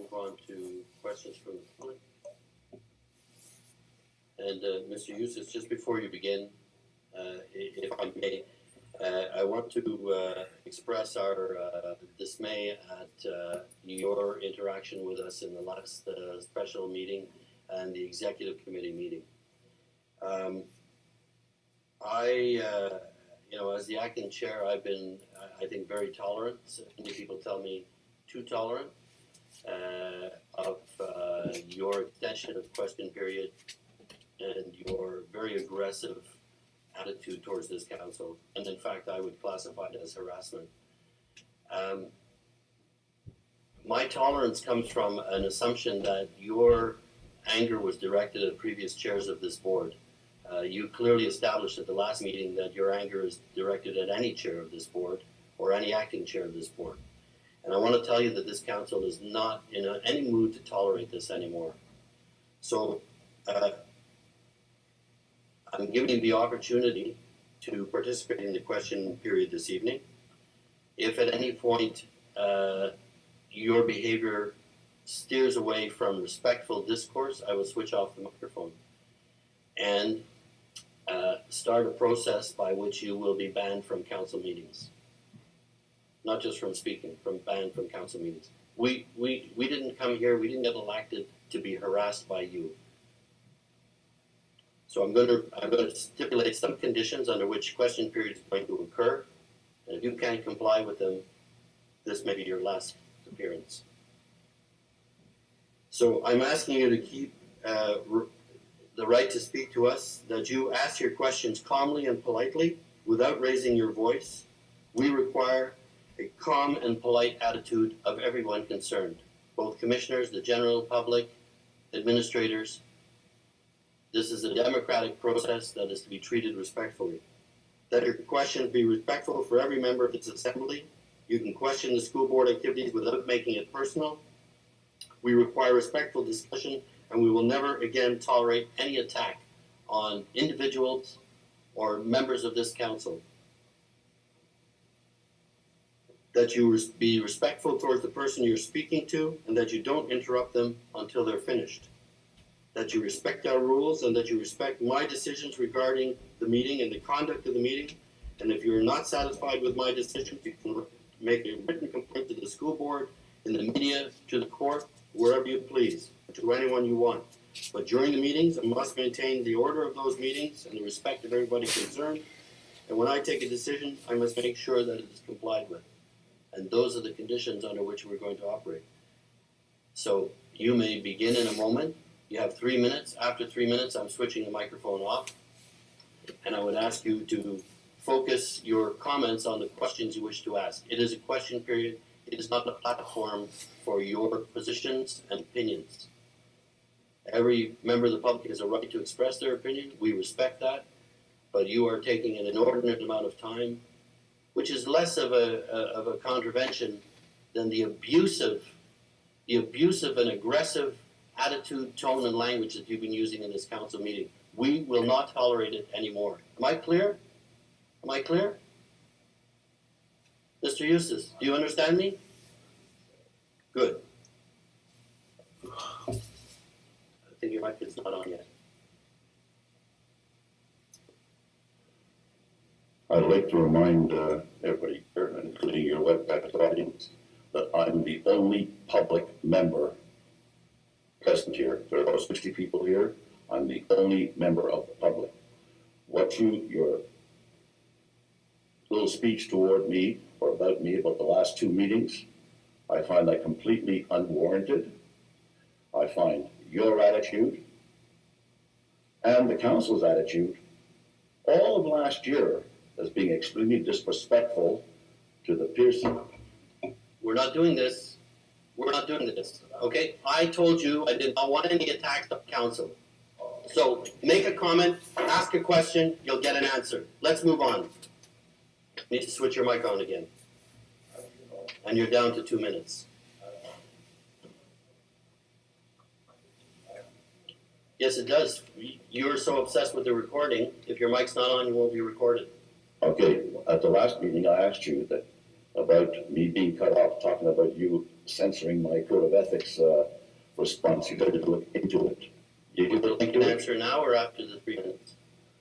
move on to questions from the public. And Mr. Eustace, just before you begin, if I may, I want to express our dismay at your interaction with us in the last special meeting and the executive committee meeting. As the acting chair, I've been, I think, very tolerant. Many people tell me too tolerant of your extension of question period and your very aggressive attitude towards this council. And in fact, I would classify it as harassment. My tolerance comes from an assumption that your anger was directed at previous chairs of this board. You clearly established at the last meeting that your anger is directed at any chair of this board or any acting chair of this board. And I want to tell you that this council is not in any mood to tolerate this anymore. So I'm giving you the opportunity to participate in the question period this evening. If at any point your behavior steers away from respectful discourse, I will switch off the microphone and start a process by which you will be banned from council meetings. Not just from speaking, banned from council meetings. We didn't come here, we didn't get elected to be harassed by you. So I'm going to stipulate some conditions under which question period is going to occur. And if you can't comply with them, this may be your last appearance. So I'm asking you to keep the right to speak to us, that you ask your questions calmly and politely without raising your voice. We require a calm and polite attitude of everyone concerned, both commissioners, the general public, administrators. This is a democratic process that is to be treated respectfully. That your questions be respectful for every member of this assembly. You can question the school board activities without making it personal. We require respectful discussion, and we will never again tolerate any attack on individuals or members of this council. That you be respectful towards the person you're speaking to, and that you don't interrupt them until they're finished. That you respect our rules, and that you respect my decisions regarding the meeting and the conduct of the meeting. And if you're not satisfied with my decisions, you can make a written complaint to the school board, in the media, to the court, wherever you please, to anyone you want. But during the meetings, I must maintain the order of those meetings and the respect of everybody concerned. And when I take a decision, I must make sure that it is complied with. And those are the conditions under which we're going to operate. So you may begin in a moment. You have 3 minutes. After 3 minutes, I'm switching the microphone off. And I would ask you to focus your comments on the questions you wish to ask. It is a question period. It is not a platform for your positions and opinions. Every member of the public has a right to express their opinion. We respect that. But you are taking an inordinate amount of time, which is less of a contravention than the abusive and aggressive attitude, tone, and language that you've been using in this council meeting. We will not tolerate it anymore. Am I clear? Am I clear? Mr. Eustace, do you understand me? Good. I think your mic is not on yet. I'd like to remind everybody here, including your webcast audience, that I'm the only public member present here. There are about 60 people here. I'm the only member of the public. Your little speech toward me or about me about the last 2 meetings, I find that completely unwarranted. I find your attitude and the council's attitude all of last year as being extremely disrespectful to the Pearson. We're not doing this. We're not doing this, okay? I told you I did not want any attacks on council. So make a comment, ask a question, you'll get an answer. Let's move on. Need to switch your mic on again. And you're down to 2 minutes. Yes, it does. You're so obsessed with the recording, if your mic's not on, you won't be recorded. Okay, at the last meeting, I asked you that about me being cut off, talking about you censoring my code of ethics response. You got to look into it. You can look You into can it. answer now or after the 3 minutes?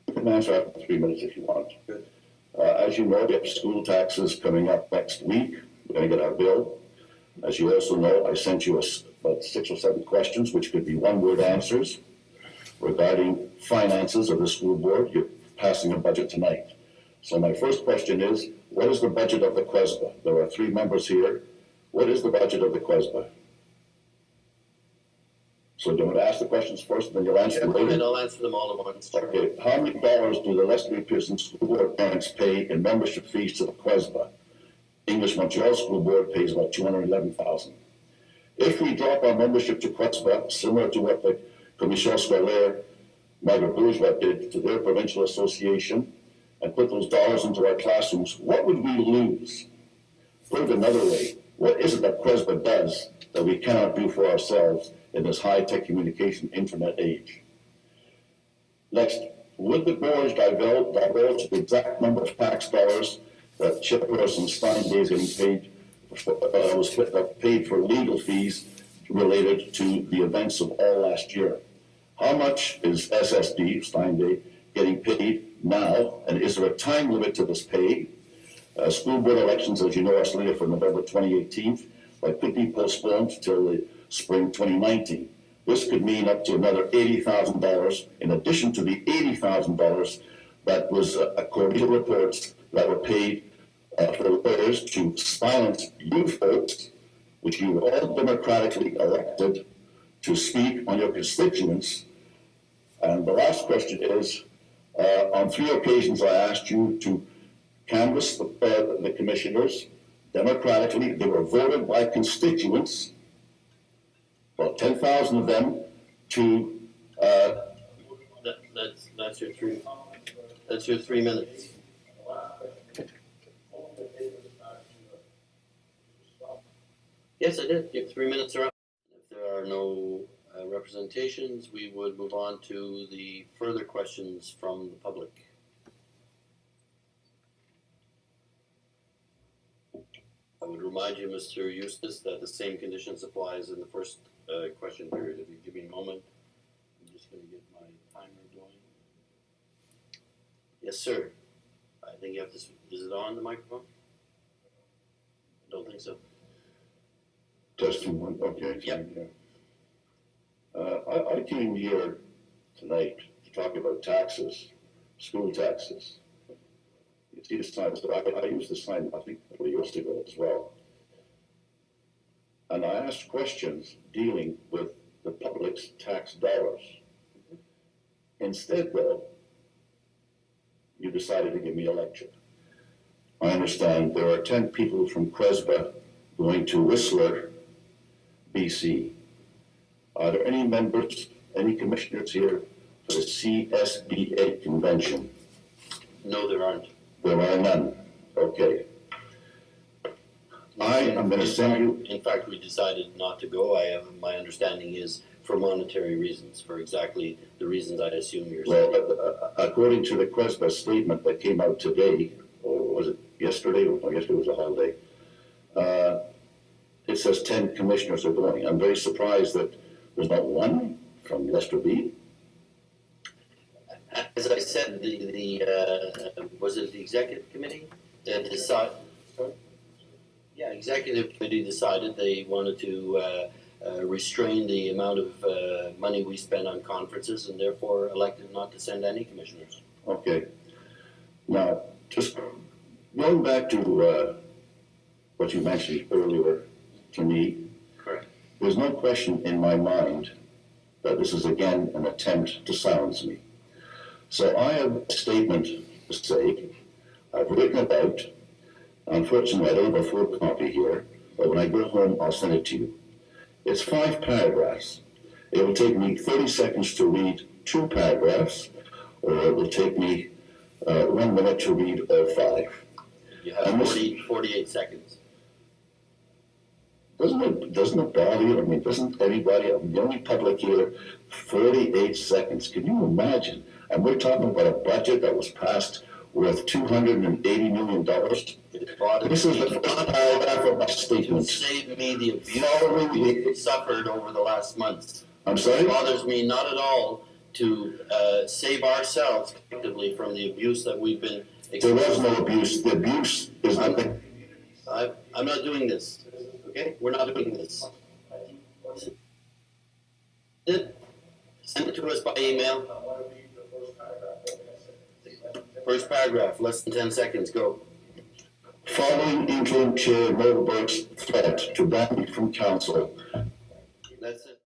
You can answer after 3 minutes if you want. Good. As you know, we have school taxes coming up next week. We're going to get our bill. As you also know, I sent you about 6 or 7 questions, which could be one-word answers regarding finances of the school board. You're passing a budget tonight. So my first question is, what is the budget of the QESBA? There are 3 members here. What is the budget of the QESBA? So do you want to ask the questions first, and then you'll answer them And later? I'll answer them all at once. Sure. Okay, how many dollars do the Lester B. Pearson School Board parents pay in membership fees to the QESBA? English Montreal School Board pays about $211,000. If we drop our membership to QESBA, similar to what the Commission Scolaire Margaret Bourgeois did to their provincial association, and put those dollars into our classrooms, what would we lose? Put it another way, what is it that QESBA does that we cannot do for ourselves in this high-tech communication internet age? Next, would the board divulge the exact number of tax dollars that Chairperson Steinday is getting paid for legal fees related to the events of all last year? How much is SSD, Steinday, getting paid now, and is there a time limit to this pay? School board elections, as you know, are slated for November 2018, but could be postponed till the spring 2019. This could mean up to another $80,000 in addition to the $80,000 that was, according to reports, that were paid for lawyers to silence you folks, which you were all democratically elected to speak on your constituents. And the last question is, on 3 occasions I asked you to canvass the commissioners democratically. They were voted by constituents, about 10,000 of them, to That's your 3. That's your 3 minutes. Yes, I did. Your 3 minutes are up. If there are no representations, we would move on to the further questions from the public. I would remind you, Mr. Eustace, that the same conditions apply as in the first question period. If you give me a moment, I'm just going to get my timer going. Yes, sir. I think you have to. Is it on the microphone? I don't think so. testing one. Okay. Yep. Yeah. I came here tonight to talk about taxes, school taxes. You see this sign, I used this sign, I think, a couple of years ago as well. And I asked questions dealing with the public's tax dollars. Instead, though, you decided to give me a lecture. I understand there are 10 people from QESBA going to Whistler, BC. Are there any members, any commissioners here for the CSBA convention? No, there aren't. There are none. Okay. I am going to send you. In fact, we decided not to go. My understanding is for monetary reasons, for exactly the reasons I assume you're saying. Well, according to the QESBA statement that came out today, or was it yesterday? Or yesterday was a holiday. It says 10 commissioners are going. I'm very surprised that there's not one from Lester B. As I said, was it the executive committee that decided? Yeah, executive committee decided they wanted to restrain the amount of money we spend on conferences, and therefore elected not to send any commissioners. Okay. Now, just going back to what you mentioned earlier to me, Correct. there's no question in my mind that this is again an attempt to silence me. So I have a statement to say. I've written it out. Unfortunately, I don't have a full copy here, but when I go home, I'll send it to you. It's 5 paragraphs. It will take me 30 seconds to read 2 paragraphs, or it will take me 1 minute to read all 5. You have 48 seconds. Doesn't it bother you? I mean, doesn't anybody, I'm the only public here, 48 seconds. Can you imagine? And we're talking about a budget that was passed worth $280 million. If This is the first paragraph of my to statement. save me the abuse Following we suffered over the last months. I'm It sorry? bothers me not at all to save ourselves collectively from the abuse that we've been There was exposed no to. abuse. The abuse is nothing. I'm not doing this, okay? We're not doing this. Send it to us by email. First paragraph, less than 10 seconds, go. Following interim chair Mulberg's threat to ban me from council, That's it.